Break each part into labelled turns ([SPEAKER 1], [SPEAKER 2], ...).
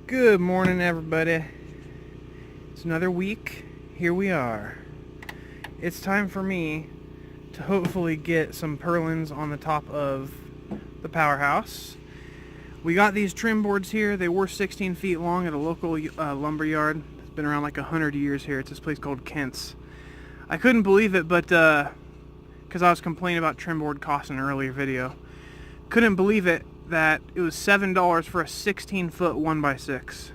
[SPEAKER 1] Good morning, everybody. It's another week. Here we are. It's time for me to hopefully get some purlins on the top of the powerhouse. We got these trim boards here. They were 16 feet long at a local lumber yard. It's been around like 100 years here. It's this place called Kent's. I couldn't believe it, but because I was complaining about trim board costs in an earlier video. Couldn't believe it that it was $7 for a 16-foot 1x6.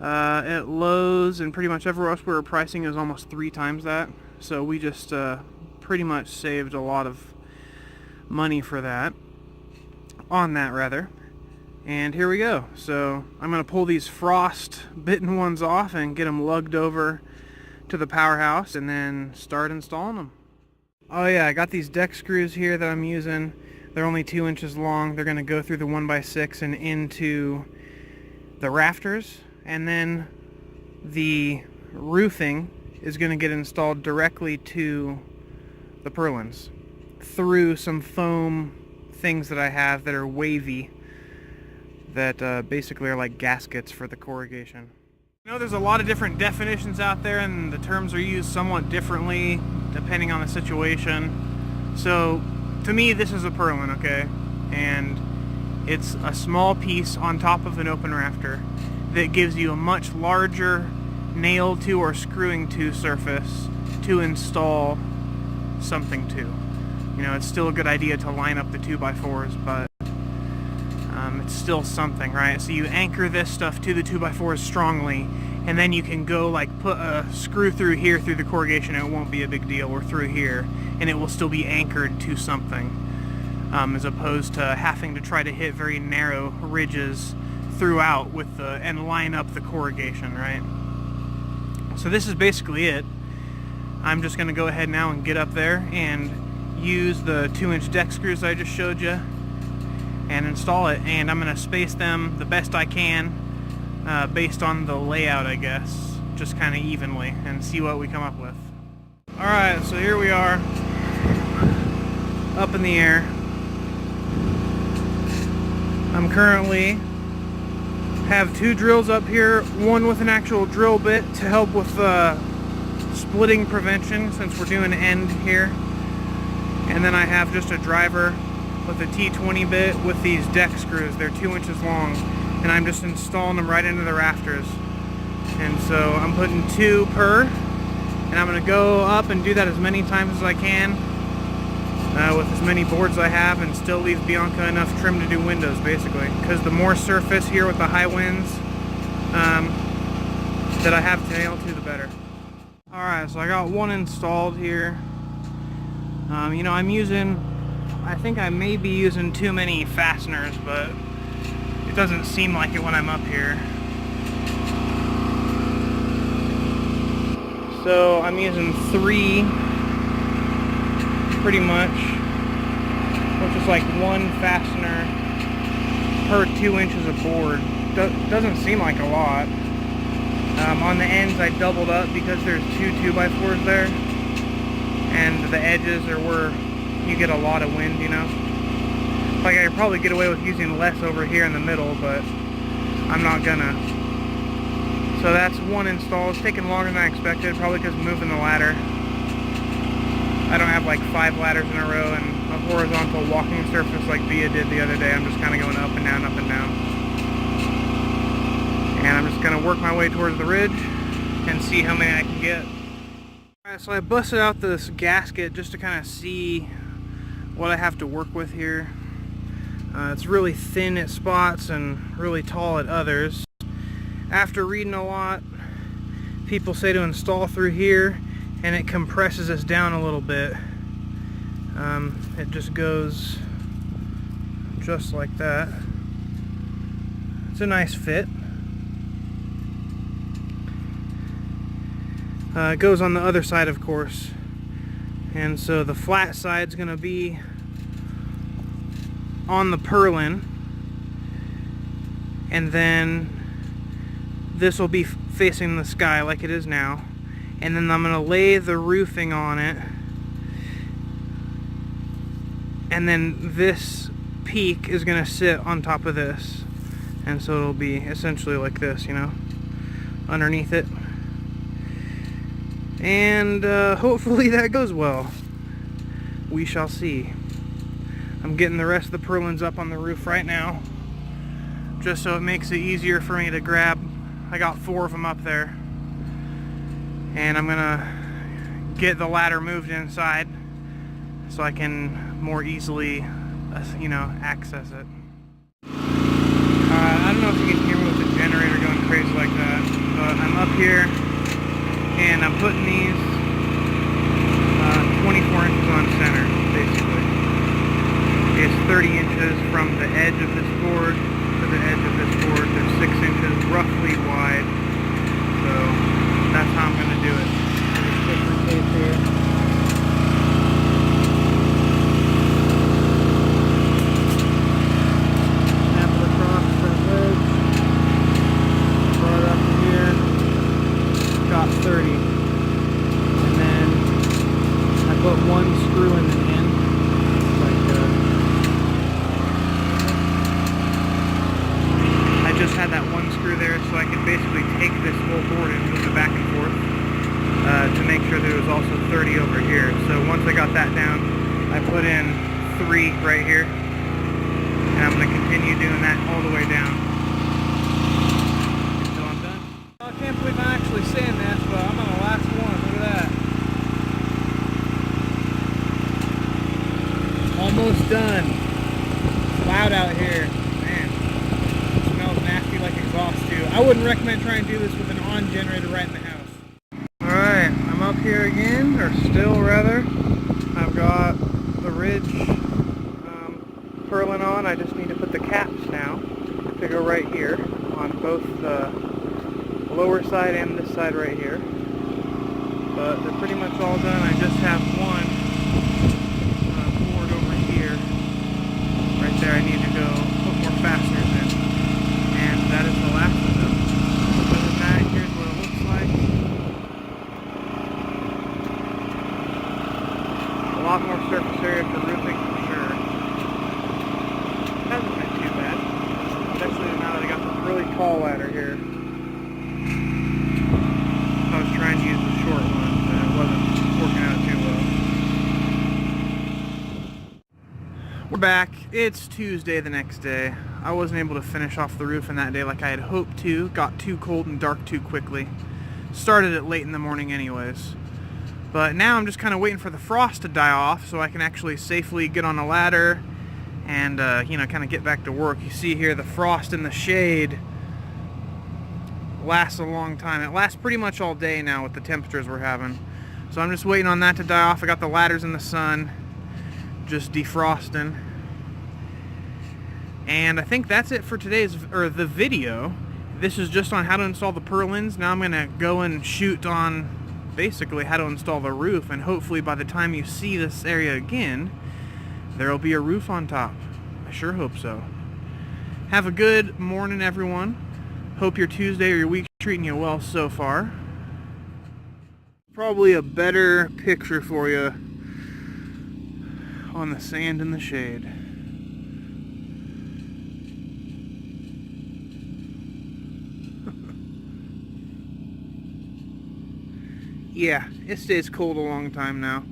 [SPEAKER 1] At Lowe's and pretty much everywhere else we were pricing is almost 3 times that. So we just pretty much saved a lot of money for that. On that, rather. And here we go. So I'm going to pull these frost-bitten ones off and get them lugged over to the powerhouse and then start installing them. Oh yeah, I got these deck screws here that I'm using. They're only 2 inches long. They're going to go through the 1x6 and into the rafters. And then the roofing is going to get installed directly to the purlins through some foam things that I have that are wavy that basically are like gaskets for the corrugation. You know, there's a lot of different definitions out there and the terms are used somewhat differently depending on the situation. So to me, this is a purlin, okay? And it's a small piece on top of an open rafter that gives you a much larger nail to or screwing to surface to install something to. You know, it's still a good idea to line up the 2x4s, but it's still something, right? So you anchor this stuff to the 2x4s strongly, and then you can go like put a screw through here through the corrugation and it won't be a big deal, or through here, and it will still be anchored to something, as opposed to having to try to hit very narrow ridges throughout with the and line up the corrugation, right? So this is basically it. I'm just going to go ahead now and get up there and use the 2-inch deck screws I just showed you and install it, and I'm going to space them the best I can based on the layout, I guess, just kind of evenly, and see what we come up with. Alright, so here we are up in the air. I'm currently have 2 drills up here, one with an actual drill bit to help with splitting prevention since we're doing end here, and then I have just a driver with a T20 bit with these deck screws. They're 2 inches long, and I'm just installing them right into the rafters. And so I'm putting 2 per, and I'm going to go up and do that as many times as I can with as many boards I have, and still leave Bianca enough trim to do windows, basically. Because the more surface here with the high winds that I have to nail to, the better. Alright, so I got one installed here. You know, I think I may be using too many fasteners, but it doesn't seem like it when I'm up here. So I'm using 3 pretty much, which is like 1 fastener per 2 inches of board. Doesn't seem like a lot. On the ends I doubled up because there's 2 2x4s there, and the edges are where you get a lot of wind, you know. Like, I could probably get away with using less over here in the middle, but I'm not gonna. So that's 1 install. It's taking longer than I expected, probably because moving the ladder. I don't have like 5 ladders in a row and a horizontal walking surface like Via did the other day. I'm just kind of going up and down, up and down. And I'm just going to work my way towards the ridge and see how many I can get. Alright, so I busted out this gasket just to kind of see what I have to work with here. It's really thin at spots and really tall at others. After reading a lot, people say to install through here, and it compresses this down a little bit. It just goes just like that. It's a nice fit. It goes on the other side, of course, and so the flat side's going to be on the purlin, and then this will be facing the sky like it is now, and then I'm going to lay the roofing on it, and then this peak is going to sit on top of this, and so it'll be essentially like this, you know, underneath it. And hopefully that goes well. We shall see. I'm getting the rest of the purlins up on the roof right now, just so it makes it easier for me to grab. I got 4 of them up there, and I'm gonna get the ladder moved inside so I can more easily, you know, access it. I don't know if you can hear me with the generator going crazy like that, but I'm up here and I'm putting these 24 inches on center, basically. It's 30 inches from the edge of this board to the edge of this board. They're 6 inches roughly wide, so that's how I'm going to do it. Just put some tape here. Snap it across the edge. Brought it up to here. Got 30. And then I put 1 screw in the end. Just had that 1 screw there, so I could basically take this whole board and move it back and forth to make sure there was also 30 over here. So once I got that down, I put in 3 right here, and I'm going to continue doing that all the way down until I'm done. I can't believe I'm actually saying this, but I'm on the last one. Look at that. Almost done. It's loud out here. Like exhaust too. I wouldn't recommend trying to do this with an on generator right in the house. Alright, I'm up here again, or still rather. I've got the ridge purlin on. I just need to put the caps now to go right here on both the lower side and this side right here. But they're pretty much all done. I just have one board over here. Right there I need to go put more fasteners in. And that is the last of them. Other than that, here's what it looks like. A lot more surface area for roofing for sure. Hasn't been too bad. Especially now that I got this really tall ladder here. I was trying to use the short one, but it wasn't working out too well. We're back. It's Tuesday the next day. I wasn't able to finish off the roof in that day like I had hoped to. Got too cold and dark too quickly. Started it late in the morning anyways. But now I'm just kind of waiting for the frost to die off so I can actually safely get on a ladder and, you know, kind of get back to work. You see here the frost in the shade lasts a long time. It lasts pretty much all day now with the temperatures we're having. So I'm just waiting on that to die off. I got the ladders in the sun, just defrosting. And I think that's it for today's, or the video. This is just on how to install the purlins. Now I'm gonna go and shoot on basically how to install the roof, and hopefully by the time you see this area again, there'll be a roof on top. I sure hope so. Have a good morning, everyone. Hope your Tuesday or your week's treating you well so far. Probably a better picture for you on the sand in the shade. Yeah, it stays cold a long time now.